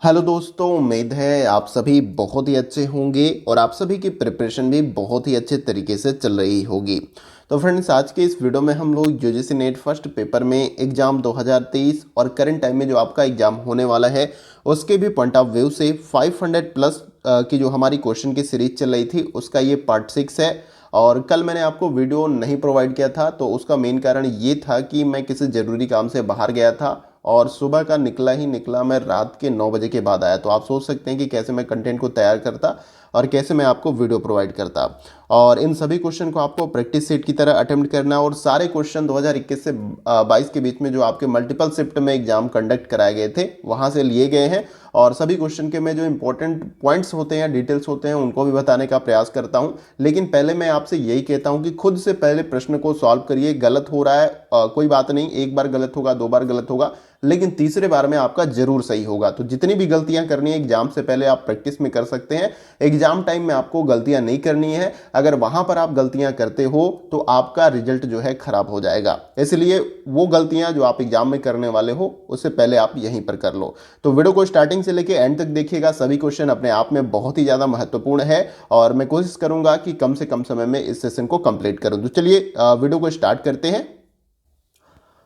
Hello दोस्तों, उम्मीद है आप सभी बहुत ही अच्छे होंगे और आप सभी की प्रिपरेशन भी बहुत ही अच्छे तरीके से चल रही होगी। तो फ्रेंड्स, आज के इस वीडियो में हम लोग यूजीसी नेट फर्स्ट पेपर में एग्ज़ाम 2023 और करंट टाइम में जो आपका एग्ज़ाम होने वाला है उसके भी पॉइंट ऑफ व्यू से 500 प्लस की जो हमारी क्वेश्चन की सीरीज चल रही थी उसका ये पार्ट 6 है। और कल मैंने आपको वीडियो नहीं प्रोवाइड किया था, तो उसका मेन कारण ये था कि मैं किसी ज़रूरी काम से बाहर गया था और सुबह का निकला ही निकला मैं रात के 9 बजे के बाद आया। तो आप सोच सकते हैं कि कैसे मैं कंटेंट को तैयार करता और कैसे मैं आपको वीडियो प्रोवाइड करता। और इन सभी क्वेश्चन को आपको प्रैक्टिस सेट की तरह अटेम्प्ट करना है और सारे क्वेश्चन 2021 से 22 के बीच में जो आपके मल्टीपल शिफ्ट में एग्जाम कंडक्ट कराए गए थे वहाँ से लिए गए हैं। और सभी क्वेश्चन के में जो इंपॉर्टेंट पॉइंट्स होते हैं, डिटेल्स होते हैं, उनको भी बताने का प्रयास करता हूं। लेकिन पहले मैं आपसे यही कहता हूं कि खुद से पहले प्रश्न को सॉल्व करिए। गलत हो रहा है कोई बात नहीं, एक बार गलत होगा, दो बार गलत होगा, लेकिन तीसरे बार में आपका जरूर सही होगा। तो जितनी भी गलतियां करनी है एग्जाम से पहले आप प्रैक्टिस में कर सकते हैं। एग्जाम टाइम में आपको गलतियां नहीं करनी है। अगर वहां पर आप गलतियां करते हो तो आपका रिजल्ट जो है खराब हो जाएगा। इसलिए वो गलतियां जो आप एग्जाम में करने वाले हो उससे पहले आप यहीं पर कर लो। तो वीडियो को स्टार्टिंग से लेके एंड तक देखिएगा। सभी क्वेश्चन अपने आप में बहुत ही ज्यादा महत्वपूर्ण है और मैं कोशिश करूंगा कि कम से कम समय में इस सेशन को कंप्लीट करूं। तो चलिए वीडियो को स्टार्ट करते हैं।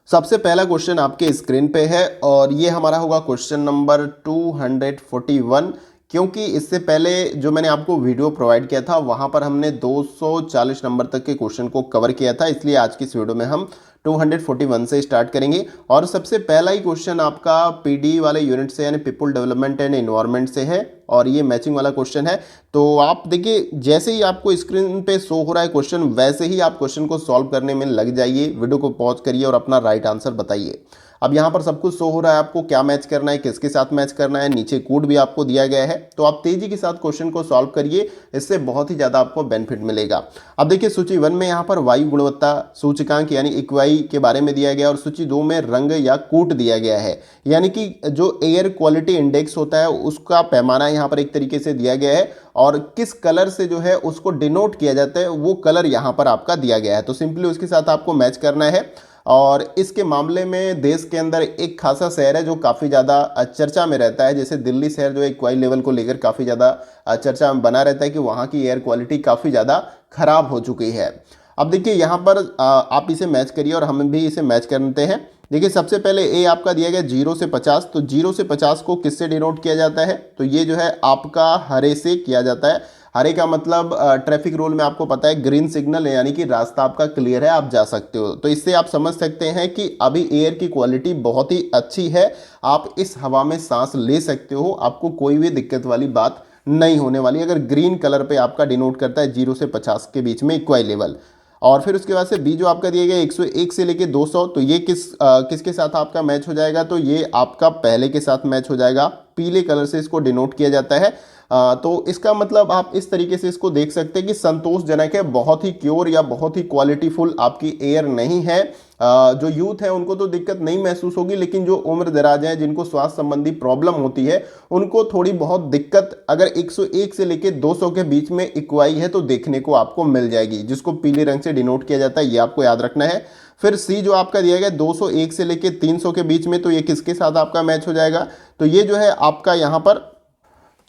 सबसे पहला क्वेश्चन आपके स्क्रीन पे है और ये हमारा होगा क्वेश्चन नंबर 241। क्योंकि इससे पहले जो मैंने आपको वीडियो प्रोवाइड किया था वहां पर हमने 240 नंबर तक के क्वेश्चन को कवर किया था, इसलिए आज की इस वीडियो में हम 241 से स्टार्ट करेंगे। और सबसे पहला ही क्वेश्चन आपका पीडी वाले यूनिट से यानी पीपल डेवलपमेंट एंड एनवायरनमेंट से है और ये मैचिंग वाला क्वेश्चन है। तो आप देखिए, जैसे ही आपको स्क्रीन पे शो हो रहा है क्वेश्चन वैसे ही आप क्वेश्चन को सॉल्व करने में लग जाइए। वीडियो को पॉज करिए और अपना राइट आंसर बताइए। अब यहाँ पर सब कुछ शो हो रहा है, आपको क्या मैच करना है, किसके साथ मैच करना है, नीचे कोड भी आपको दिया गया है। तो आप तेजी के साथ क्वेश्चन को सॉल्व करिए, इससे बहुत ही ज़्यादा आपको बेनिफिट मिलेगा। अब देखिए, सूची 1 में यहाँ पर वायु गुणवत्ता सूचकांक यानी इक्वाई के बारे में दिया गया और सूची 2 में रंग या कूट दिया गया है, यानी कि जो एयर क्वालिटी इंडेक्स होता है उसका पैमाना यहाँ पर एक तरीके से दिया गया है और किस कलर से जो है उसको डिनोट किया जाता है वो कलर यहाँ पर आपका दिया गया है। तो सिंपली उसके साथ आपको मैच करना है। और इसके मामले में देश के अंदर एक खासा शहर है जो काफ़ी ज़्यादा चर्चा में रहता है, जैसे दिल्ली शहर जो इक्वाई लेवल को लेकर काफ़ी ज़्यादा चर्चा में बना रहता है कि वहाँ की एयर क्वालिटी काफ़ी ज़्यादा खराब हो चुकी है। अब देखिए यहाँ पर आप इसे मैच करिए और हम भी इसे मैच करते हैं। देखिए, सबसे पहले ए आपका दिया गया 0 से 50, तो 0 से 50 को किससे डिनोट किया जाता है? तो ये जो है आपका हरे से किया जाता है। हरे का मतलब ट्रैफिक रूल में आपको पता है ग्रीन सिग्नल है, यानी कि रास्ता आपका क्लियर है, आप जा सकते हो। तो इससे आप समझ सकते हैं कि अभी एयर की क्वालिटी बहुत ही अच्छी है, आप इस हवा में सांस ले सकते हो, आपको कोई भी दिक्कत वाली बात नहीं होने वाली अगर ग्रीन कलर पे आपका डिनोट करता है 0 से 50 के बीच में इक्वाई लेवल। और फिर उसके बाद से बी जो आपका दिया गया 101 से लेके 200, तो ये किसके साथ आपका मैच हो जाएगा? तो ये आपका पहले के साथ मैच हो जाएगा। पीले कलर से इसको डिनोट किया जाता है। तो इसका मतलब आप इस तरीके से इसको देख सकते हैं कि संतोषजनक है, बहुत ही क्योर या बहुत ही क्वालिटीफुल आपकी एयर नहीं है। जो यूथ है उनको तो दिक्कत नहीं महसूस होगी, लेकिन जो उम्र दराज है, जिनको स्वास्थ्य संबंधी प्रॉब्लम होती है, उनको थोड़ी बहुत दिक्कत अगर 101 से लेके 200 के बीच में इक्वाई है तो देखने को आपको मिल जाएगी, जिसको पीले रंग से डिनोट किया जाता है, ये आपको याद रखना है। फिर सी जो आपका दिया गया 201 से लेके 300 के बीच में, तो ये किसके साथ आपका मैच हो जाएगा? तो ये जो है आपका यहाँ पर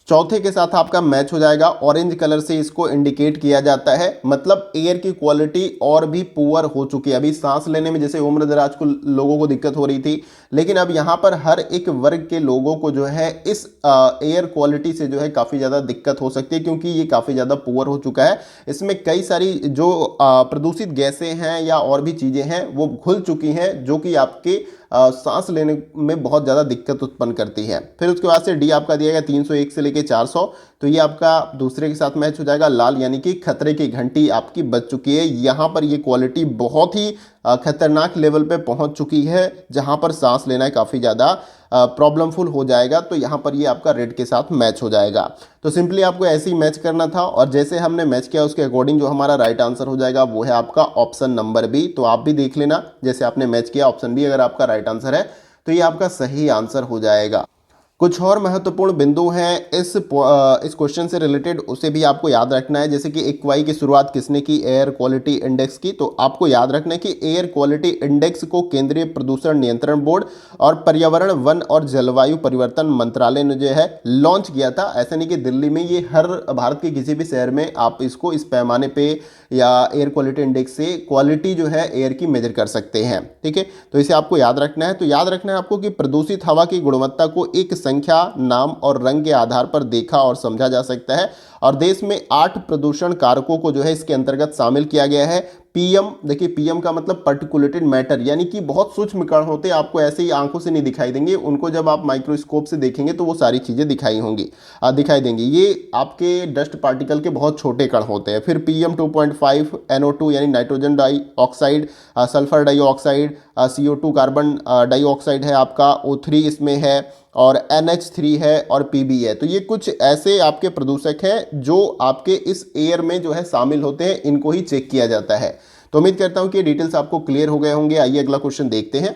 चौथे के साथ आपका मैच हो जाएगा। ऑरेंज कलर से इसको इंडिकेट किया जाता है, मतलब एयर की क्वालिटी और भी पुअर हो चुकी है। अभी सांस लेने में जैसे उम्र दराज को लोगों को दिक्कत हो रही थी, लेकिन अब यहाँ पर हर एक वर्ग के लोगों को जो है इस एयर क्वालिटी से जो है काफ़ी ज़्यादा दिक्कत हो सकती है, क्योंकि ये काफ़ी ज़्यादा पुअर हो चुका है। इसमें कई सारी जो प्रदूषित गैसें हैं या और भी चीज़ें हैं वो घुल चुकी हैं, जो कि आपके सांस लेने में बहुत ज़्यादा दिक्कत उत्पन्न करती है। फिर उसके बाद से डी आपका दिया गया 301 से लेके 400, तो ये आपका दूसरे के साथ मैच हो जाएगा। लाल यानी कि खतरे की घंटी आपकी बज चुकी है। यहाँ पर ये क्वालिटी बहुत ही खतरनाक लेवल पे पहुँच चुकी है, जहाँ पर सांस लेना काफ़ी ज़्यादा प्रॉब्लमफुल हो जाएगा। तो यहाँ पर ये आपका रेड के साथ मैच हो जाएगा। तो सिंपली आपको ऐसे ही मैच करना था और जैसे हमने मैच किया उसके अकॉर्डिंग जो हमारा राइट आंसर हो जाएगा वो है आपका ऑप्शन नंबर बी। तो आप भी देख लेना, जैसे आपने मैच किया ऑप्शन बी अगर आपका राइट आंसर है तो ये आपका सही आंसर हो जाएगा। कुछ और महत्वपूर्ण बिंदु हैं इस क्वेश्चन से रिलेटेड, उसे भी आपको याद रखना है। जैसे कि इक्वाई की शुरुआत किसने की? एयर क्वालिटी इंडेक्स की। तो आपको याद रखना है कि एयर क्वालिटी इंडेक्स को केंद्रीय प्रदूषण नियंत्रण बोर्ड और पर्यावरण, वन और जलवायु परिवर्तन मंत्रालय ने जो है लॉन्च किया था। ऐसा नहीं कि दिल्ली में, ये हर भारत के किसी भी शहर में आप इसको इस पैमाने पे या एयर क्वालिटी इंडेक्स से क्वालिटी जो है एयर की मेजर कर सकते हैं। ठीक है, तो इसे आपको याद रखना है। तो याद रखना है आपको कि प्रदूषित हवा की गुणवत्ता को एक संख्या, नाम और रंग के आधार पर देखा और समझा जा सकता है। और देश में 8 प्रदूषण कारकों को जो है इसके अंतर्गत शामिल किया गया है। पीएम, देखिए पीएम का मतलब पार्टिकुलेटेड मैटर, यानी कि बहुत सूक्ष्म कण होते हैं, आपको ऐसे ही आंखों से नहीं दिखाई देंगे, उनको जब आप माइक्रोस्कोप से देखेंगे तो वो सारी चीजें दिखाई देंगी। ये आपके डस्ट पार्टिकल के बहुत छोटे कण होते हैं। फिर पीएम 2.5, NO2 यानी nitrogen dioxide, sulphur dioxide, CO2 carbon dioxide है आपका, O3 इसमें है, और NH3 है, और PB है। तो ये कुछ ऐसे आपके प्रदूषक हैं जो आपके इस एयर में जो है शामिल होते हैं, इनको ही चेक किया जाता है। तो उम्मीद करता हूं कि डिटेल्स आपको क्लियर हो गए होंगे। आइए अगला क्वेश्चन देखते हैं।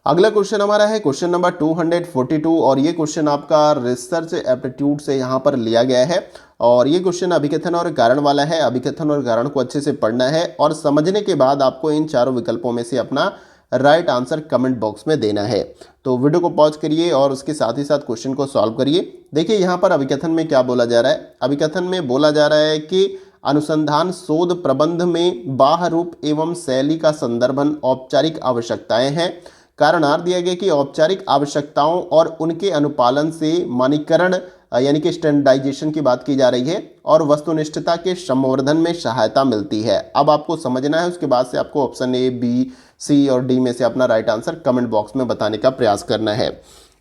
अगला क्वेश्चन हमारा है क्वेश्चन नंबर 242, और ये क्वेश्चन आपका रिसर्च एप्टीट्यूड से यहाँ पर लिया गया है। और ये क्वेश्चन अभिकथन और कारण वाला है। अभिकथन और कारण को अच्छे से पढ़ना है और समझने के बाद आपको इन चारों विकल्पों में से अपना राइट आंसर कमेंट बॉक्स में देना है। तो वीडियो को पॉज करिए और उसके साथ ही साथ क्वेश्चन को सॉल्व करिए। देखिए यहाँ पर अभिकथन में क्या बोला जा रहा है। अभिकथन में बोला जा रहा है कि अनुसंधान शोध प्रबंध में बाह्य रूप एवं शैली का संदर्भन औपचारिक आवश्यकताएं हैं। कारणार्थ दिया गया कि औपचारिक आवश्यकताओं और उनके अनुपालन से मानकीकरण यानी कि स्टैंडर्डाइजेशन की बात की जा रही है और वस्तुनिष्ठता के संवर्धन में सहायता मिलती है। अब आपको समझना है, उसके बाद से आपको ऑप्शन A, B, C और D में से अपना राइट आंसर कमेंट बॉक्स में बताने का प्रयास करना है।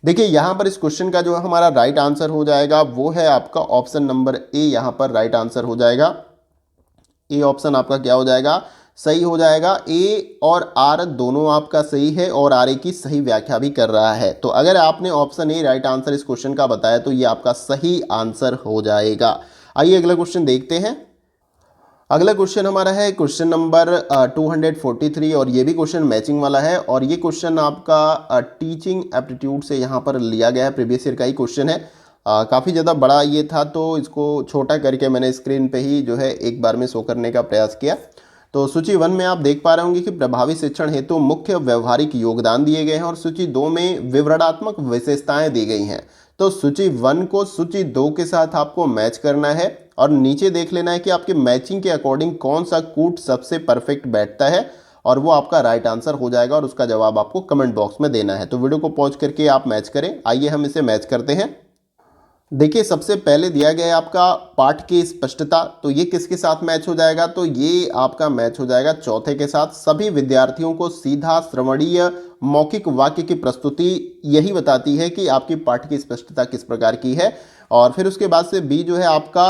देखिए यहाँ पर इस क्वेश्चन का जो हमारा राइट आंसर हो जाएगा वो है आपका ऑप्शन नंबर A, यहाँ पर राइट आंसर हो जाएगा। ए ऑप्शन आपका क्या हो जाएगा? सही हो जाएगा। ए और आर दोनों आपका सही है और आर ए की सही व्याख्या भी कर रहा है। तो अगर आपने ऑप्शन ए राइट आंसर इस क्वेश्चन का बताया तो ये आपका सही आंसर हो जाएगा। आइए अगला क्वेश्चन देखते हैं। अगला क्वेश्चन हमारा है क्वेश्चन नंबर 243, और ये भी क्वेश्चन मैचिंग वाला है। और ये क्वेश्चन आपका टीचिंग एप्टीट्यूड से यहाँ पर लिया गया है, प्रीवियस ईयर का ही क्वेश्चन है। काफ़ी ज़्यादा बड़ा ये था तो इसको छोटा करके मैंने स्क्रीन पे ही जो है एक बार में शो करने का प्रयास किया। तो सूची 1 में आप देख पा रहे होंगे कि प्रभावी शिक्षण हेतु मुख्य व्यवहारिक योगदान दिए गए हैं, और सूची 2 में विवरणात्मक विशेषताएं दी गई हैं। तो सूची 1 को सूची 2 के साथ आपको मैच करना है और नीचे देख लेना है कि आपके मैचिंग के अकॉर्डिंग कौन सा कूट सबसे परफेक्ट बैठता है, और वो आपका राइट आंसर हो जाएगा और उसका जवाब आपको कमेंट बॉक्स में देना है। तो वीडियो को पॉज करके आप मैच करें। आइए हम इसे मैच करते हैं। देखिए सबसे पहले दिया गया है आपका पाठ की स्पष्टता, तो ये किसके साथ मैच हो जाएगा? तो ये आपका मैच हो जाएगा चौथे के साथ। सभी विद्यार्थियों को सीधा श्रवणीय मौखिक वाक्य की प्रस्तुति यही बताती है कि आपकी पाठ की स्पष्टता किस प्रकार की है। और फिर उसके बाद से बी जो है आपका,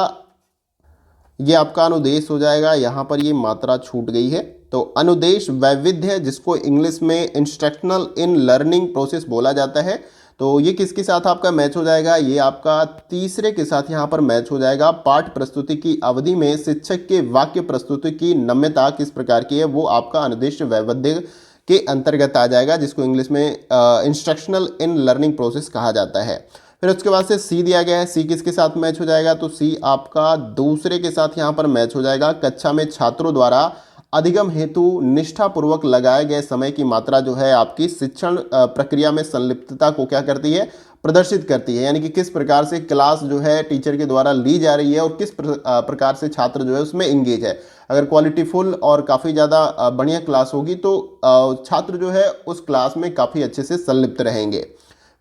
ये आपका अनुदेश हो जाएगा। यहाँ पर ये मात्रा छूट गई है, तो अनुदेश वैविध्य, जिसको इंग्लिश में इंस्ट्रक्शनल इन लर्निंग प्रोसेस बोला जाता है, तो ये किसके साथ आपका मैच हो जाएगा? ये आपका तीसरे के साथ यहाँ पर मैच हो जाएगा। पाठ प्रस्तुति की अवधि में शिक्षक के वाक्य प्रस्तुति की नम्यता किस प्रकार की है, वो आपका अनुदेश वैविध्य के अंतर्गत आ जाएगा, जिसको इंग्लिश में इंस्ट्रक्शनल इन लर्निंग प्रोसेस कहा जाता है। फिर उसके बाद से सी दिया गया है। सी किसके साथ मैच हो जाएगा? तो सी आपका दूसरे के साथ यहाँ पर मैच हो जाएगा। कक्षा में छात्रों द्वारा अधिगम हेतु निष्ठापूर्वक लगाए गए समय की मात्रा जो है आपकी शिक्षण प्रक्रिया में संलिप्तता को क्या करती है? प्रदर्शित करती है। यानी कि किस प्रकार से क्लास जो है टीचर के द्वारा ली जा रही है और किस प्रकार से छात्र जो है उसमें इंगेज है। अगर क्वालिटीफुल और काफ़ी ज़्यादा बढ़िया क्लास होगी तो छात्र जो है उस क्लास में काफ़ी अच्छे से संलिप्त रहेंगे।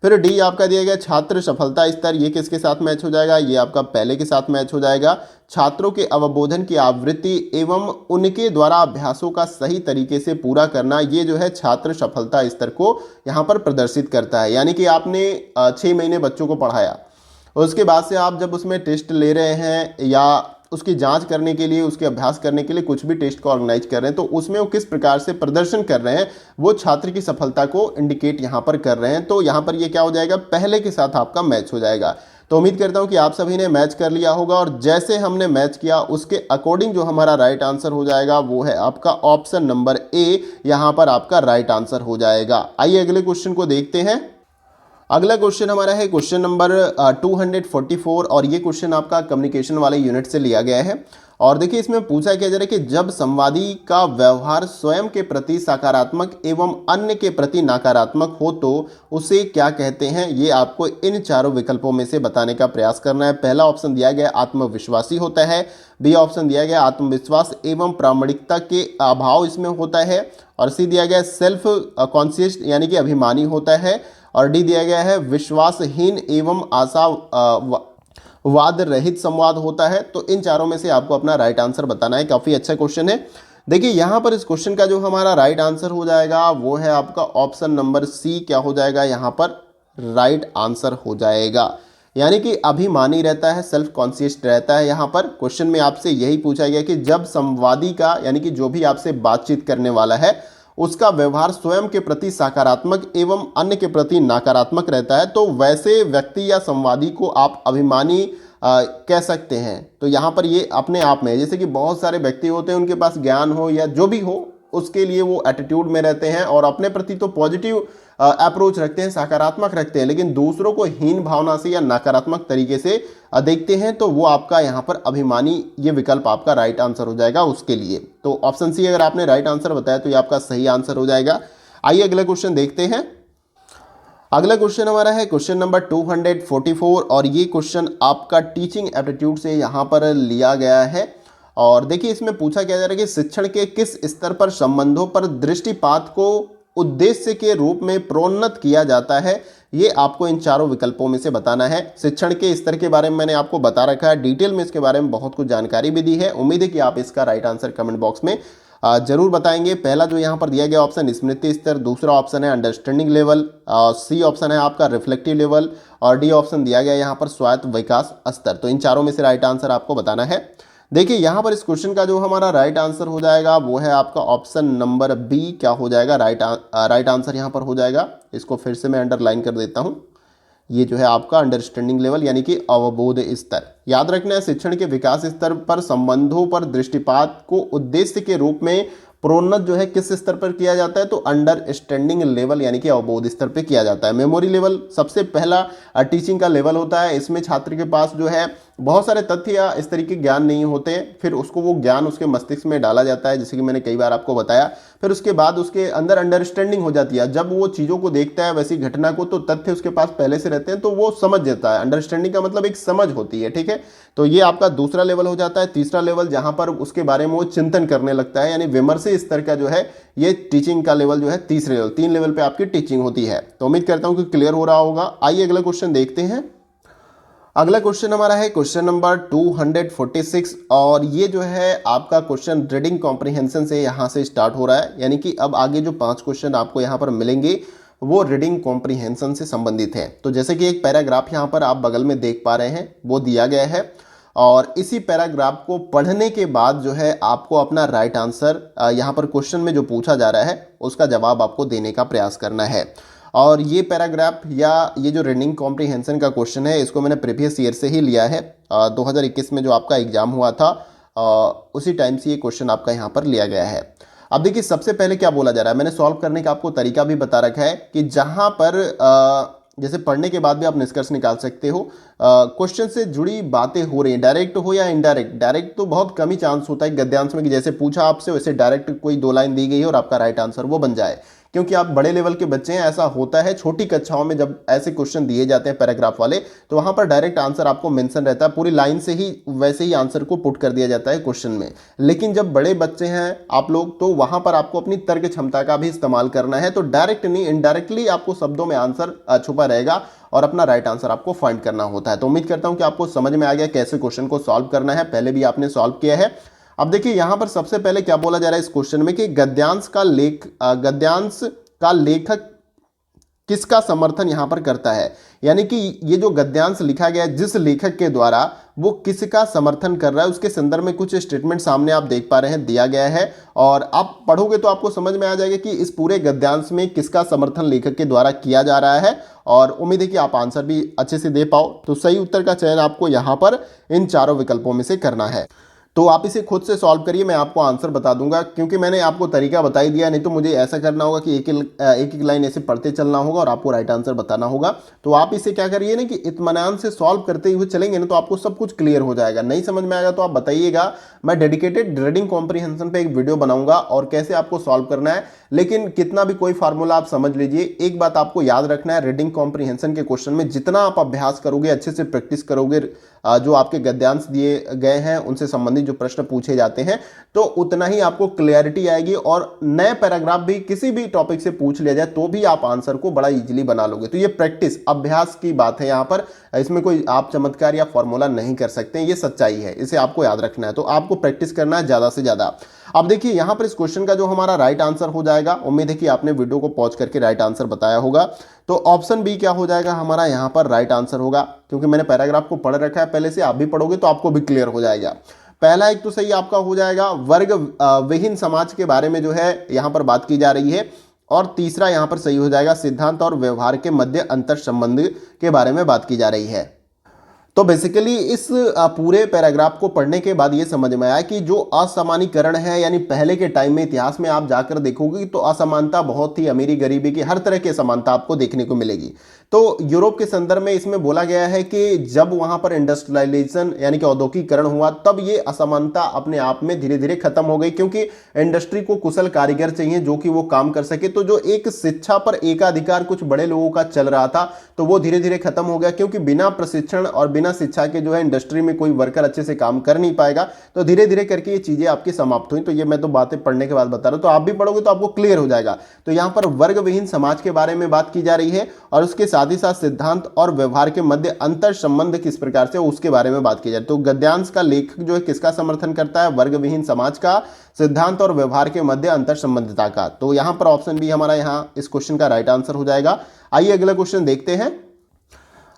फिर डी आपका दिया गया छात्र सफलता स्तर, ये किसके साथ मैच हो जाएगा? ये आपका पहले के साथ मैच हो जाएगा। छात्रों के अवबोधन की आवृत्ति एवं उनके द्वारा अभ्यासों का सही तरीके से पूरा करना, ये जो है छात्र सफलता स्तर को यहाँ पर प्रदर्शित करता है। यानी कि आपने 6 महीने बच्चों को पढ़ाया, उसके बाद से आप जब उसमें टेस्ट ले रहे हैं या उसकी जांच करने के लिए, उसके अभ्यास करने के लिए कुछ भी टेस्ट को ऑर्गेनाइज कर रहे हैं, तो उसमें वो किस प्रकार से प्रदर्शन कर रहे हैं वो छात्र की सफलता को इंडिकेट यहाँ पर कर रहे हैं। तो यहाँ पर ये क्या हो जाएगा? पहले के साथ आपका मैच हो जाएगा। तो उम्मीद करता हूँ कि आप सभी ने मैच कर लिया होगा, और जैसे हमने मैच किया उसके अकॉर्डिंग जो हमारा राइट आंसर हो जाएगा वो है आपका ऑप्शन नंबर ए, यहाँ पर आपका राइट आंसर हो जाएगा। आइए अगले क्वेश्चन को देखते हैं। अगला क्वेश्चन हमारा है क्वेश्चन नंबर 244 और ये क्वेश्चन आपका कम्युनिकेशन वाले यूनिट से लिया गया है। और देखिए इसमें पूछा क्या जा रहा है कि जब संवादी का व्यवहार स्वयं के प्रति सकारात्मक एवं अन्य के प्रति नकारात्मक हो तो उसे क्या कहते हैं। ये आपको इन चारों विकल्पों में से बताने का प्रयास करना है। पहला ऑप्शन दिया गया आत्मविश्वासी होता है, बी ऑप्शन दिया गया आत्मविश्वास एवं प्रामाणिकता के अभाव इसमें होता है, और सी दिया गया सेल्फ कॉन्शियस यानी कि अभिमानी होता है, और डी दिया गया है विश्वासहीन एवं आशावाद रहित संवाद होता है। तो इन चारों में से आपको अपना राइट आंसर बताना है। काफ़ी अच्छा क्वेश्चन है। देखिए यहाँ पर इस क्वेश्चन का जो हमारा राइट आंसर हो जाएगा वो है आपका ऑप्शन नंबर सी। क्या हो जाएगा यहाँ पर राइट आंसर हो जाएगा, यानी कि अभिमानी रहता है, सेल्फ कॉन्शियस रहता है। यहाँ पर क्वेश्चन में आपसे यही पूछा गया कि जब संवादी का यानी कि जो भी आपसे बातचीत करने वाला है उसका व्यवहार स्वयं के प्रति सकारात्मक एवं अन्य के प्रति नकारात्मक रहता है तो वैसे व्यक्ति या संवादी को आप अभिमानी कह सकते हैं। तो यहाँ पर ये अपने आप में, जैसे कि बहुत सारे व्यक्ति होते हैं उनके पास ज्ञान हो या जो भी हो उसके लिए वो एटीट्यूड में रहते हैं और अपने प्रति तो पॉजिटिव अप्रोच रखते हैं, सकारात्मक रखते हैं, लेकिन दूसरों को हीन भावना से या नकारात्मक तरीके से देखते हैं। तो वो आपका यहाँ पर अभिमानी, ये विकल्प आपका राइट आंसर हो जाएगा उसके लिए। तो ऑप्शन सी अगर आपने राइट आंसर बताया तो ये आपका सही आंसर हो जाएगा। आइए अगला क्वेश्चन देखते हैं। अगला क्वेश्चन हमारा है क्वेश्चन नंबर 244 और ये क्वेश्चन आपका टीचिंग एप्टीट्यूड से यहाँ पर लिया गया है। और देखिए इसमें पूछा क्या जा रहा है कि शिक्षण के किस स्तर पर संबंधों पर दृष्टिपात को उद्देश्य के रूप में प्रोन्नत किया जाता है। ये आपको इन चारों विकल्पों में से बताना है। शिक्षण के स्तर के बारे में मैंने आपको बता रखा है, डिटेल में इसके बारे में बहुत कुछ जानकारी भी दी है। उम्मीद है कि आप इसका राइट आंसर कमेंट बॉक्स में जरूर बताएंगे। पहला जो यहाँ पर दिया गया ऑप्शन स्मृति स्तर, दूसरा ऑप्शन है अंडरस्टैंडिंग लेवल, सी ऑप्शन है आपका रिफ्लेक्टिव लेवल, और डी ऑप्शन दिया गया यहाँ पर स्वायत्त विकास स्तर। तो इन चारों में से राइट आंसर आपको बताना है। देखिए यहाँ पर इस क्वेश्चन का जो हमारा राइट आंसर हो जाएगा वो है आपका ऑप्शन नंबर बी। क्या हो जाएगा राइट आंसर यहाँ पर हो जाएगा। इसको फिर से मैं अंडरलाइन कर देता हूँ। ये जो है आपका अंडरस्टैंडिंग लेवल यानी कि अवबोध स्तर। याद रखना है शिक्षण के विकास स्तर पर संबंधों पर दृष्टिपात को उद्देश्य के रूप में प्रोन्नत जो है किस स्तर पर किया जाता है तो अंडरस्टैंडिंग लेवल यानी कि अवबोध स्तर पे किया जाता है। मेमोरी लेवल सबसे पहला टीचिंग का लेवल होता है। इसमें छात्र के पास जो है बहुत सारे तथ्य या इस तरीके के ज्ञान नहीं होते, फिर उसको वो ज्ञान उसके मस्तिष्क में डाला जाता है, जैसे कि मैंने कई बार आपको बताया। फिर उसके बाद उसके अंदर अंडरस्टैंडिंग हो जाती है। जब वो चीज़ों को देखता है वैसी घटना को तो तथ्य उसके पास पहले से रहते हैं तो वो समझ जाता है। अंडरस्टैंडिंग का मतलब एक समझ होती है, ठीक है। तो ये आपका दूसरा लेवल हो जाता है। तीसरा लेवल जहां पर उसके बारे में वो चिंतन करने लगता है, यानी विमर्श स्तर का जो है ये टीचिंग का लेवल जो है तीसरे लेवल। 3 लेवल पे आपकी टीचिंग होती है। तो उम्मीद करता हूं कि क्लियर हो रहा होगा। आइए अगला क्वेश्चन देखते हैं। अगला क्वेश्चन हमारा है क्वेश्चन नंबर 246 और ये जो है आपका क्वेश्चन रीडिंग कॉम्प्रिहेंशन से यहाँ से स्टार्ट हो रहा है, यानी कि अब आगे जो 5 क्वेश्चन आपको यहाँ पर मिलेंगे वो रीडिंग कॉम्प्रिहेंशन से संबंधित है। तो जैसे कि एक पैराग्राफ यहाँ पर आप बगल में देख पा रहे हैं वो दिया गया है और इसी पैराग्राफ को पढ़ने के बाद जो है आपको अपना राइट आंसर यहाँ पर क्वेश्चन में जो पूछा जा रहा है उसका जवाब आपको देने का प्रयास करना है। और ये पैराग्राफ या ये जो रीडिंग कॉम्प्रिहेंशन का क्वेश्चन है इसको मैंने प्रीवियस ईयर से ही लिया है। 2021 में जो आपका एग्जाम हुआ था उसी टाइम से ये क्वेश्चन आपका यहाँ पर लिया गया है। अब देखिए सबसे पहले क्या बोला जा रहा है, मैंने सॉल्व करने का आपको तरीका भी बता रखा है कि जहाँ पर जैसे पढ़ने के बाद भी आप निष्कर्ष निकाल सकते हो। क्वेश्चन से जुड़ी बातें हो रही हैं, डायरेक्ट हो या इनडायरेक्ट। डायरेक्ट तो बहुत कम ही चांस होता है गद्यांश में कि जैसे पूछा आपसे वैसे डायरेक्ट कोई 2 लाइन दी गई है और आपका राइट आंसर वो बन जाए, क्योंकि आप बड़े लेवल के बच्चे हैं। ऐसा होता है छोटी कक्षाओं में जब ऐसे क्वेश्चन दिए जाते हैं पैराग्राफ वाले तो वहां पर डायरेक्ट आंसर आपको मेंशन रहता है, पूरी लाइन से ही वैसे ही आंसर को पुट कर दिया जाता है क्वेश्चन में। लेकिन जब बड़े बच्चे हैं आप लोग तो वहां पर आपको अपनी तर्क क्षमता का भी इस्तेमाल करना है। तो डायरेक्ट नहीं इनडायरेक्टली आपको शब्दों में आंसर छुपा रहेगा और अपना राइट आंसर आपको फाइंड करना होता है। तो उम्मीद करता हूं कि आपको समझ में आ गया कैसे क्वेश्चन को सॉल्व करना है, पहले भी आपने सॉल्व किया है। अब देखिए यहां पर सबसे पहले क्या बोला जा रहा है इस क्वेश्चन में कि गद्यांश का लेखक किसका समर्थन यहां पर करता है, यानी कि ये जो गद्यांश लिखा गया है जिस लेखक के द्वारा वो किसका समर्थन कर रहा है उसके संदर्भ में कुछ स्टेटमेंट सामने आप देख पा रहे हैं दिया गया है। और आप पढ़ोगे तो आपको समझ में आ जाएगा कि इस पूरे गद्यांश में किसका समर्थन लेखक के द्वारा किया जा रहा है। और उम्मीद है कि आप आंसर भी अच्छे से दे पाओ। तो सही उत्तर का चयन आपको यहाँ पर इन चारों विकल्पों में से करना है। तो आप इसे खुद से सॉल्व करिए, मैं आपको आंसर बता दूंगा, क्योंकि मैंने आपको तरीका बता ही दिया। नहीं तो मुझे ऐसा करना होगा कि एक एक लाइन ऐसे पढ़ते चलना होगा और आपको राइट आंसर बताना होगा। तो आप इसे क्या करिए ना कि इत्मीनान से सॉल्व करते हुए चलेंगे ना, तो आपको सब कुछ क्लियर हो जाएगा। नहीं समझ में आएगा तो आप बताइएगा, मैं डेडिकेटेड रीडिंग कॉम्प्रीहेंशन पे एक वीडियो बनाऊंगा और कैसे आपको सॉल्व करना है। लेकिन कितना भी कोई फार्मूला आप समझ लीजिए, एक बात आपको याद रखना है, रीडिंग कॉम्प्रीहेंशन के क्वेश्चन में जितना आप अभ्यास करोगे, अच्छे से प्रैक्टिस करोगे, जो आपके गद्यांश दिए गए हैं उनसे संबंधित जो प्रश्न पूछे जाते हैं, तो उतना ही आपको क्लैरिटी आएगी। और नए पैराग्राफ भी किसी भी टॉपिक से पूछ लिया जाए तो भी आप आंसर को बड़ा इजीली बना लोगे। तो ये प्रैक्टिस, अभ्यास की बात है यहाँ पर, इसमें कोई आप चमत्कार या फॉर्मूला नहीं कर सकते, ये सच्चाई है, इसे आपको याद रखना है। तो आपको प्रैक्टिस करना है ज्यादा से ज्यादा। अब देखिए यहाँ पर इस क्वेश्चन का जो हमारा राइट आंसर हो जाएगा, उम्मीद है कि आपने वीडियो को पॉज करके राइट आंसर बताया होगा। तो ऑप्शन बी क्या हो जाएगा हमारा यहाँ पर राइट आंसर होगा, क्योंकि मैंने पैराग्राफ को पढ़ रखा है पहले से, आप भी पढ़ोगे तो आपको भी क्लियर हो जाएगा। पहला एक तो सही आपका हो जाएगा, वर्ग विहीन समाज के बारे में जो है यहाँ पर बात की जा रही है। और तीसरा यहाँ पर सही हो जाएगा, सिद्धांत और व्यवहार के मध्य अंतर संबंध के बारे में बात की जा रही है। तो बेसिकली इस पूरे पैराग्राफ को पढ़ने के बाद ये समझ में आया कि जो असमानीकरण है, यानी पहले के टाइम में इतिहास में आप जाकर देखोगे तो असमानता बहुत ही, अमीरी गरीबी की हर तरह की असमानता आपको देखने को मिलेगी। तो यूरोप के संदर्भ में इसमें बोला गया है कि जब वहां पर इंडस्ट्रियलाइजेशन यानी कि औद्योगिकरण हुआ, तब ये असमानता अपने आप में धीरे धीरे खत्म हो गई, क्योंकि इंडस्ट्री को कुशल कारीगर चाहिए जो कि वो काम कर सके। तो जो एक शिक्षा पर एकाधिकार कुछ बड़े लोगों का चल रहा था, तो वो धीरे धीरे खत्म हो गया, क्योंकि बिना प्रशिक्षण और बिना शिक्षा के जो है इंडस्ट्री में कोई वर्कर अच्छे से काम कर नहीं पाएगा। तो धीरे धीरे करके ये चीजें आपकी समाप्त हुई। तो ये मैं तो बातें पढ़ने के बाद बता रहा हूं, तो आप भी पढ़ोगे तो आपको क्लियर हो जाएगा। तो यहां पर वर्ग विहीन समाज के बारे में बात की जा रही है, और उसके साथ ही साथ सिद्धांत और व्यवहार के मध्य अंतर संबंध किस प्रकार से, उसके बारे में बात की जाए। तो गद्यांश का लेखक जो है किसका समर्थन करता है, वर्ग विहीन समाज का, सिद्धांत और व्यवहार के मध्य अंतर संबंधिता का। तो यहां पर ऑप्शन बी हमारा यहां इस क्वेश्चन का राइट आंसर हो जाएगा। आइए अगला क्वेश्चन देखते हैं।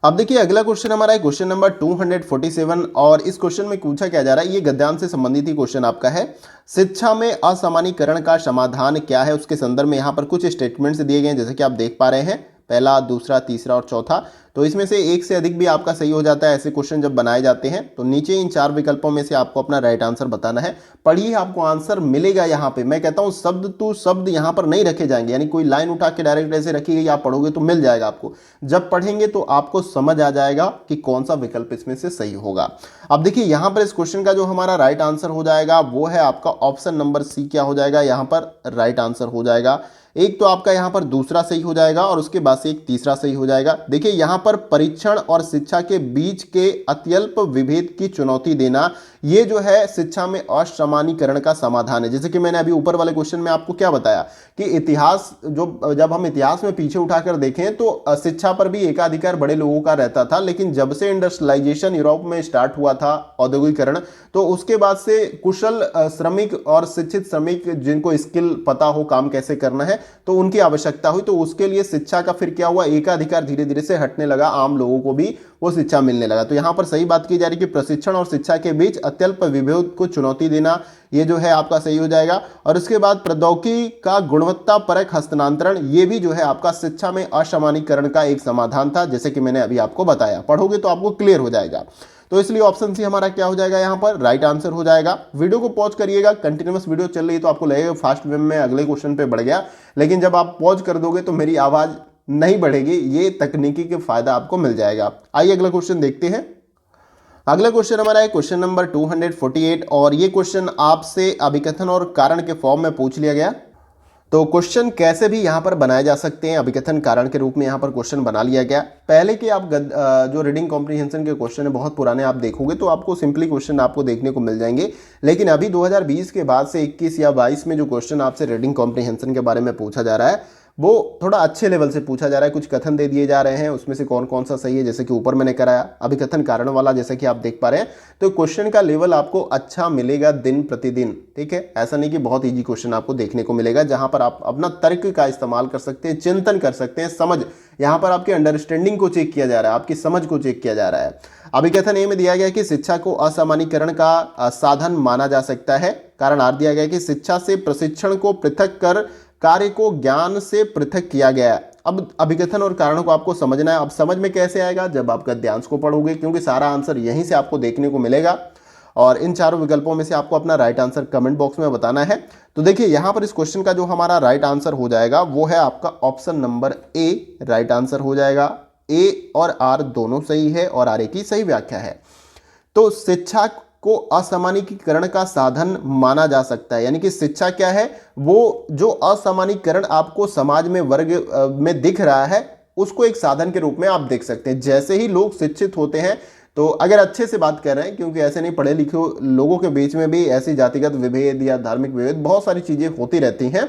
अब देखिए अगला क्वेश्चन हमारा है क्वेश्चन नंबर 247, और इस क्वेश्चन में पूछा क्या जा रहा है, ये गद्यांश से संबंधित ही क्वेश्चन आपका है। शिक्षा में असमानीकरण का समाधान क्या है, उसके संदर्भ में यहाँ पर कुछ स्टेटमेंट्स दिए गए हैं, जैसे कि आप देख पा रहे हैं, पहला, दूसरा, तीसरा और चौथा। तो इसमें से एक से अधिक भी आपका सही हो जाता है। ऐसे क्वेश्चन जब बनाए जाते हैं तो नीचे इन चार विकल्पों में से आपको अपना राइट आंसर बताना है। पढ़िए, आपको आंसर मिलेगा। यहाँ पे मैं कहता हूँ शब्द टू शब्द यहाँ पर नहीं रखे जाएंगे, यानी कोई लाइन उठा के डायरेक्ट ऐसे रखी गई, आप पढ़ोगे तो मिल जाएगा आपको। जब पढ़ेंगे तो आपको समझ आ जाएगा कि कौन सा विकल्प इसमें से सही होगा। अब देखिए यहाँ पर इस क्वेश्चन का जो हमारा राइट आंसर हो जाएगा वो है आपका ऑप्शन नंबर सी। क्या हो जाएगा यहाँ पर राइट आंसर हो जाएगा, एक तो आपका यहाँ पर दूसरा सही हो जाएगा और उसके बाद से एक तीसरा सही हो जाएगा। देखिए यहाँ पर परीक्षण और शिक्षा के बीच के अत्यल्प विभेद की चुनौती देना, ये जो है शिक्षा में असमानीकरण का समाधान है। जैसे कि मैंने अभी ऊपर वाले क्वेश्चन में आपको क्या बताया कि इतिहास, जो जब हम इतिहास में पीछे उठाकर देखें तो शिक्षा पर भी एकाधिकार बड़े लोगों का रहता था, लेकिन जब से इंडस्ट्रियलाइजेशन यूरोप में स्टार्ट हुआ था, औद्योगिकरण, तो उसके बाद से कुशल श्रमिक और शिक्षित श्रमिक जिनको स्किल पता हो काम कैसे करना है, तो उनकी आवश्यकता हुई। तो उसके लिए शिक्षा का फिर क्या हुआ, एकाधिकार धीरे धीरे से हटने लगा, आम लोगों को भी वो शिक्षा मिलने लगा। तो यहां पर सही बात की जा रही है कि प्रशिक्षण और शिक्षा के बीच अत्यल्प विभेद को चुनौती देना, ये जो है आपका सही हो जाएगा। और इसके बाद प्रौद्योगिकी का गुणवत्ता परक हस्तांतरण, ये भी जो है आपका शिक्षा में असमानीकरण का एक समाधान था, जैसे कि मैंने अभी आपको बताया। पढ़ोगे तो आपको क्लियर हो जाएगा। तो इसलिए ऑप्शन सी हमारा क्या हो जाएगा, यहाँ पर राइट आंसर हो जाएगा। वीडियो को पॉज करिएगा, कंटिन्यूअस वीडियो चल रही है तो आपको लगेगा फास्ट वे में अगले क्वेश्चन पे बढ़ गया, लेकिन जब आप पॉज कर दोगे तो मेरी आवाज नहीं बढ़ेगी। ये तकनीकी के फायदा आपको मिल जाएगा। आइए अगला क्वेश्चन देखते हैं। अगला क्वेश्चन हमारा है क्वेश्चन नंबर 248, और ये क्वेश्चन आपसे अभिकथन और कारण के फॉर्म में पूछ लिया गया। तो क्वेश्चन कैसे भी यहाँ पर बनाए जा सकते हैं, अभिकथन कारण के रूप में यहाँ पर क्वेश्चन बना लिया गया। पहले के आप जो रीडिंग कॉम्प्रीहेंशन के क्वेश्चन है बहुत पुराने, आप देखोगे तो आपको सिंपली क्वेश्चन आपको देखने को मिल जाएंगे। लेकिन अभी 2020 के बाद से 21 या 22 में जो क्वेश्चन आपसे रीडिंग कॉम्प्रीहेंशन के बारे में पूछा जा रहा है वो थोड़ा अच्छे लेवल से पूछा जा रहा है। कुछ कथन दे दिए जा रहे हैं, उसमें से कौन कौन सा सही है, जैसे कि ऊपर मैंने कराया अभिकथन कारण वाला, जैसे कि आप देख पा रहे हैं। तो क्वेश्चन का लेवल आपको अच्छा मिलेगा दिन प्रतिदिन, ठीक है। ऐसा नहीं कि बहुत इजी क्वेश्चन आपको देखने को मिलेगा, जहां पर आप अपना तर्क का इस्तेमाल कर सकते हैं, चिंतन कर सकते हैं, समझ, यहाँ पर आपके अंडरस्टैंडिंग को चेक किया जा रहा है, आपकी समझ को चेक किया जा रहा है। अभिकथन ए में दिया गया कि शिक्षा को असमानीकरण का साधन माना जा सकता है। कारण आर दिया गया कि शिक्षा से प्रशिक्षण को पृथक कर कार्य को ज्ञान से पृथक किया गया है। अब अभिकथन और कारणों को आपको समझना है। अब समझ में कैसे आएगा, जब आप गद्यांश को पढ़ोगे, क्योंकि सारा आंसर यहीं से आपको देखने को मिलेगा। और इन चारों विकल्पों में से आपको अपना राइट आंसर कमेंट बॉक्स में बताना है। तो देखिए यहाँ पर इस क्वेश्चन का जो हमारा राइट आंसर हो जाएगा वो है आपका option number A right answer हो जाएगा। ए और आर दोनों सही है और आर ए की सही व्याख्या है। तो शिक्षा को असामान्यीकरण का साधन माना जा सकता है, यानी कि शिक्षा क्या है, वो जो असामान्यीकरण आपको समाज में वर्ग में दिख रहा है उसको एक साधन के रूप में आप देख सकते हैं। जैसे ही लोग शिक्षित होते हैं, तो अगर अच्छे से बात कर रहे हैं, क्योंकि ऐसे नहीं पढ़े लिखे लोगों के बीच में भी ऐसी जातिगत विभेद या धार्मिक विभेद बहुत सारी चीजें होती रहती हैं,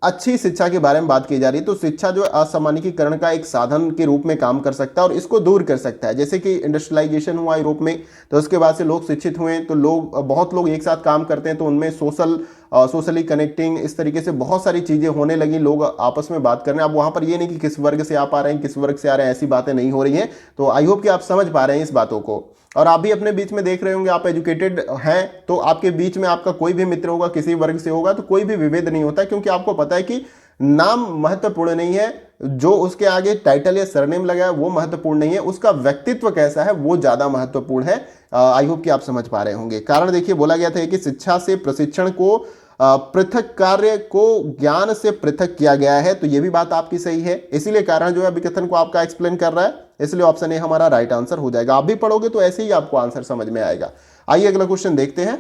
अच्छी शिक्षा के बारे में बात की जा रही है। तो शिक्षा जो है असामान्यीकरण का एक साधन के रूप में काम कर सकता है और इसको दूर कर सकता है। जैसे कि इंडस्ट्रियलाइजेशन हुआ यूरोप में, तो उसके बाद से लोग शिक्षित हुए, तो बहुत लोग एक साथ काम करते हैं, तो उनमें सोशली कनेक्टिंग इस तरीके से बहुत सारी चीजें होने लगी, लोग आपस में बात कर रहे हैं। अब वहां पर ये नहीं कि किस वर्ग से आप आ रहे हैं, किस वर्ग से आ रहे हैं, ऐसी बातें नहीं हो रही हैं। तो आई होप कि आप समझ पा रहे हैं इस बातों को। और आप भी अपने बीच में देख रहे होंगे, आप एजुकेटेड हैं, तो आपके बीच में आपका कोई भी मित्र होगा, किसी वर्ग से होगा, तो कोई भी विभेद नहीं होता, क्योंकि आपको पता है कि नाम महत्वपूर्ण नहीं है, जो उसके आगे टाइटल या सरनेम लगा है वो महत्वपूर्ण नहीं है, उसका व्यक्तित्व कैसा है वो ज्यादा महत्वपूर्ण है। आई होप कि आप समझ पा रहे होंगे। कारण देखिए, बोला गया था कि शिक्षा से प्रशिक्षण को पृथक कार्य को ज्ञान से पृथक किया गया है, तो ये भी बात आपकी सही है। इसीलिए कारण जो है अभिकथन को आपका एक्सप्लेन कर रहा है, इसलिए ऑप्शन ए हमारा राइट आंसर हो जाएगा। आप भी पढ़ोगे तो ऐसे ही आपको आंसर समझ में आएगा। आइए अगला क्वेश्चन देखते हैं।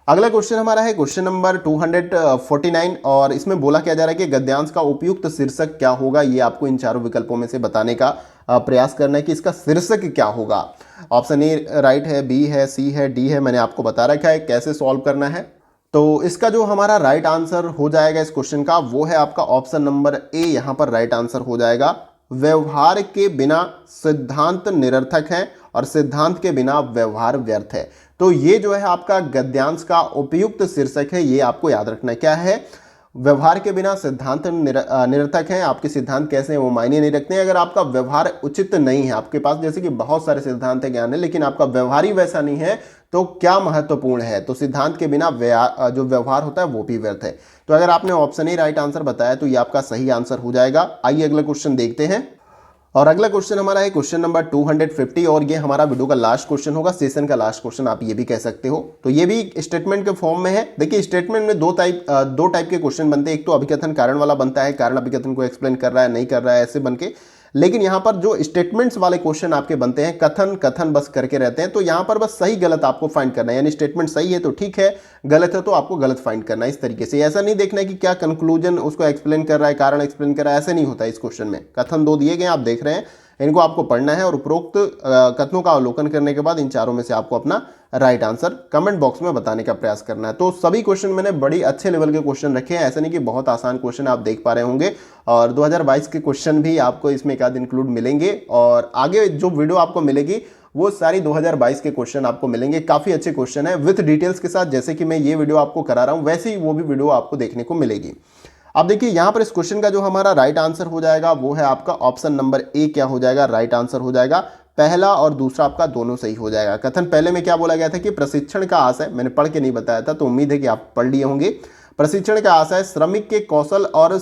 अगला क्वेश्चन हमारा है क्वेश्चन नंबर 249 और इसमें बोला क्या जा रहा है कि गद्यांश का उपयुक्त शीर्षक क्या होगा। ये आपको इन चारों विकल्पों में से बताने का प्रयास करना है कि इसका शीर्षक क्या होगा। ऑप्शन ए राइट है, बी है, सी है, डी है। मैंने आपको बता रखा है कैसे सॉल्व करना है। तो इसका जो हमारा राइट आंसर हो जाएगा इस क्वेश्चन का, वो है आपका ऑप्शन नंबर ए यहां पर राइट आंसर हो जाएगा। व्यवहार के बिना सिद्धांत निरर्थक है और सिद्धांत के बिना व्यवहार व्यर्थ है। तो ये जो है आपका गद्यांश का उपयुक्त शीर्षक है, ये आपको याद रखना है। क्या है? व्यवहार के बिना सिद्धांत निरर्थक है। आपके सिद्धांत कैसे हैं वो मायने नहीं रखते हैं। अगर आपका व्यवहार उचित नहीं है, आपके पास जैसे कि बहुत सारे सिद्धांत है, ज्ञान है, लेकिन आपका व्यवहार ही वैसा नहीं है, तो क्या महत्वपूर्ण है? तो सिद्धांत के बिना जो व्यवहार होता है वो भी व्यर्थ है। तो अगर आपने ऑप्शन ही राइट आंसर बताया तो ये आपका सही आंसर हो जाएगा। आइए अगला क्वेश्चन देखते हैं। और अगला क्वेश्चन हमारा है क्वेश्चन नंबर 250 और ये हमारा वीडियो का लास्ट क्वेश्चन होगा, सेशन का लास्ट क्वेश्चन आप ये भी कह सकते हो। तो ये भी स्टेटमेंट के फॉर्म में है। देखिए, स्टेटमेंट में दो टाइप के क्वेश्चन बनते हैं। एक तो अभिकथन कारण वाला बनता है, कारण अभिकथन को एक्सप्लेन कर रहा है, नहीं कर रहा है, ऐसे बन के। लेकिन यहाँ पर जो स्टेटमेंट्स वाले क्वेश्चन आपके बनते हैं, कथन कथन बस करके रहते हैं, तो यहाँ पर बस सही गलत आपको फाइंड करना है। यानी स्टेटमेंट सही है तो ठीक है, गलत है तो आपको गलत फाइंड करना है। इस तरीके से ऐसा नहीं देखना है कि क्या कंक्लूजन उसको एक्सप्लेन कर रहा है, कारण एक्सप्लेन कर रहा है, ऐसे नहीं होता इस क्वेश्चन में। कथन दो दिए गए आप देख रहे हैं, इनको आपको पढ़ना है और उपरोक्त कथनों का अवलोकन करने के बाद इन चारों में से आपको अपना राइट आंसर कमेंट बॉक्स में बताने का प्रयास करना है। तो सभी क्वेश्चन मैंने बड़ी अच्छे लेवल के क्वेश्चन रखे हैं, ऐसा नहीं कि बहुत आसान क्वेश्चन आप देख पा रहे होंगे। और 2022 के क्वेश्चन भी आपको इसमें एक आध इंक्लूड मिलेंगे और आगे जो वीडियो आपको मिलेगी वो सारी 2022 के क्वेश्चन आपको मिलेंगे। काफ़ी अच्छे क्वेश्चन है विथ डिटेल्स के साथ, जैसे कि मैं ये वीडियो आपको करा रहा हूँ वैसे ही वो भी वीडियो आपको देखने को मिलेगी। अब देखिए, यहां पर इस क्वेश्चन का जो हमारा राइट आंसर हो जाएगा वो है आपका ऑप्शन नंबर ए। क्या हो जाएगा? राइट आंसर हो जाएगा। पहला और दूसरा आपका दोनों सही हो जाएगा। कथन पहले में क्या बोला गया था कि प्रशिक्षण का आशय, मैंने पढ़ के नहीं बताया था, तो उम्मीद है कि आप पढ़ लिए होंगे। प्रशिक्षण का आशय श्रमिक के कौशल और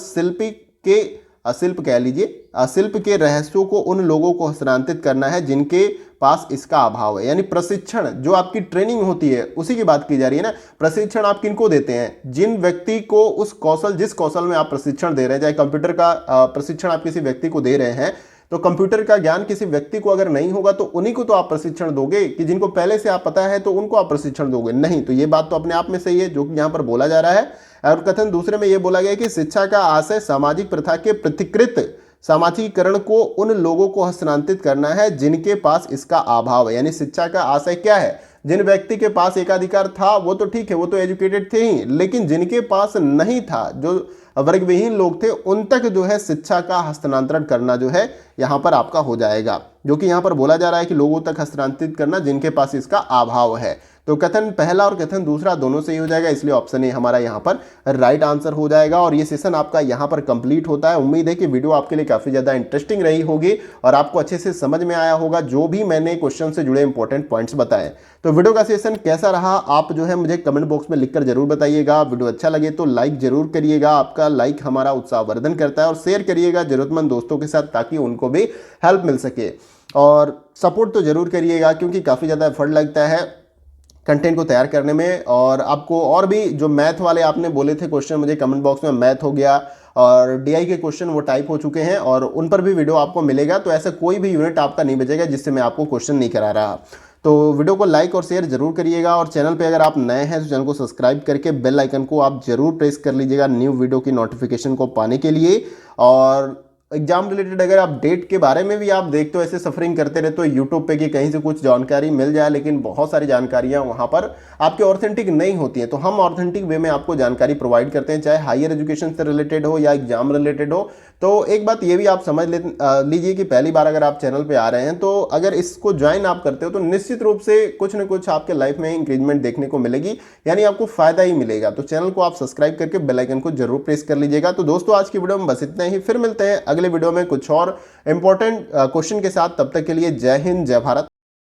शिल्प कह लीजिए शिल्प के रहस्यों को उन लोगों को हस्तांतरित करना है जिनके पास इसका अभाव है। यानी प्रशिक्षण जो आपकी ट्रेनिंग होती है उसी की बात की जा रही है ना। प्रशिक्षण आप किनको देते हैं? जिन व्यक्ति को उस कौशल, जिस कौशल में आप प्रशिक्षण दे रहे हैं, चाहे कंप्यूटर का प्रशिक्षण आप किसी व्यक्ति को दे रहे हैं, तो कंप्यूटर का ज्ञान किसी व्यक्ति को अगर नहीं होगा तो उन्हीं को तो आप प्रशिक्षण दोगे, कि जिनको पहले से आप पता है तो उनको आप प्रशिक्षण दोगे नहीं। तो ये बात तो अपने आप में सही है जो कि यहाँ पर बोला जा रहा है। और कथन दूसरे में ये बोला गया कि शिक्षा का आशय सामाजिक प्रथा के प्रतिकृत सामाजिकरण को उन लोगों को हस्तांतरित करना है जिनके पास इसका अभाव है। यानी शिक्षा का आशय क्या है? जिन व्यक्ति के पास एकाधिकार था वो तो ठीक है, वो तो एजुकेटेड थे ही, लेकिन जिनके पास नहीं था, जो वर्गविहीन लोग थे, उन तक जो है शिक्षा का हस्तांतरण करना जो है यहाँ पर आपका हो जाएगा। जो कि यहाँ पर बोला जा रहा है कि लोगों तक हस्तांतरित करना जिनके पास इसका अभाव है। तो कथन पहला और कथन दूसरा दोनों सही हो जाएगा, इसलिए ऑप्शन ए हमारा यहाँ पर राइट आंसर हो जाएगा। और ये सेशन आपका यहाँ पर कंप्लीट होता है। उम्मीद है कि वीडियो आपके लिए काफ़ी ज़्यादा इंटरेस्टिंग रही होगी और आपको अच्छे से समझ में आया होगा जो भी मैंने क्वेश्चन से जुड़े इंपॉर्टेंट पॉइंट्स बताए। तो वीडियो का सेशन कैसा रहा आप जो है मुझे कमेंट बॉक्स में लिखकर जरूर बताइएगा। वीडियो अच्छा लगे तो लाइक जरूर करिएगा, आपका लाइक हमारा उत्साहवर्धन करता है। और शेयर करिएगा जरूरतमंद दोस्तों के साथ ताकि उनको भी हेल्प मिल सके। और सपोर्ट तो जरूर करिएगा क्योंकि काफ़ी ज़्यादा एफर्ट लगता है कंटेंट को तैयार करने में। और आपको और भी जो मैथ वाले आपने बोले थे क्वेश्चन मुझे कमेंट बॉक्स में, मैथ हो गया और डीआई के क्वेश्चन वो टाइप हो चुके हैं और उन पर भी वीडियो आपको मिलेगा। तो ऐसा कोई भी यूनिट आपका नहीं बचेगा जिससे मैं आपको क्वेश्चन नहीं करा रहा। तो वीडियो को लाइक और शेयर जरूर करिएगा और चैनल पे अगर आप नए हैं तो चैनल को सब्सक्राइब करके बेल आइकन को आप जरूर प्रेस कर लीजिएगा न्यू वीडियो की नोटिफिकेशन को पाने के लिए। और एग्जाम रिलेटेड अगर आप डेट के बारे में भी आप देखते हो ऐसे सफरिंग करते रहते हो यूट्यूब पे कि कहीं से कुछ जानकारी मिल जाए, लेकिन बहुत सारी जानकारियां वहां पर आपके ऑथेंटिक नहीं होती हैं। तो हम ऑथेंटिक वे में आपको जानकारी प्रोवाइड करते हैं, चाहे हायर एजुकेशन से रिलेटेड हो या एग्जाम रिलेटेड हो। तो एक बात ये भी आप समझ लीजिए कि पहली बार अगर आप चैनल पे आ रहे हैं तो अगर इसको ज्वाइन आप करते हो तो निश्चित रूप से कुछ न कुछ आपके लाइफ में इंक्रीजमेंट देखने को मिलेगी, यानी आपको फायदा ही मिलेगा। तो चैनल को आप सब्सक्राइब करके बेल आइकन को जरूर प्रेस कर लीजिएगा। तो दोस्तों आज की वीडियो में बस इतना ही, फिर मिलते हैं अगले वीडियो में कुछ और इंपॉर्टेंट क्वेश्चन के साथ। तब तक के लिए जय हिंद, जय भारत।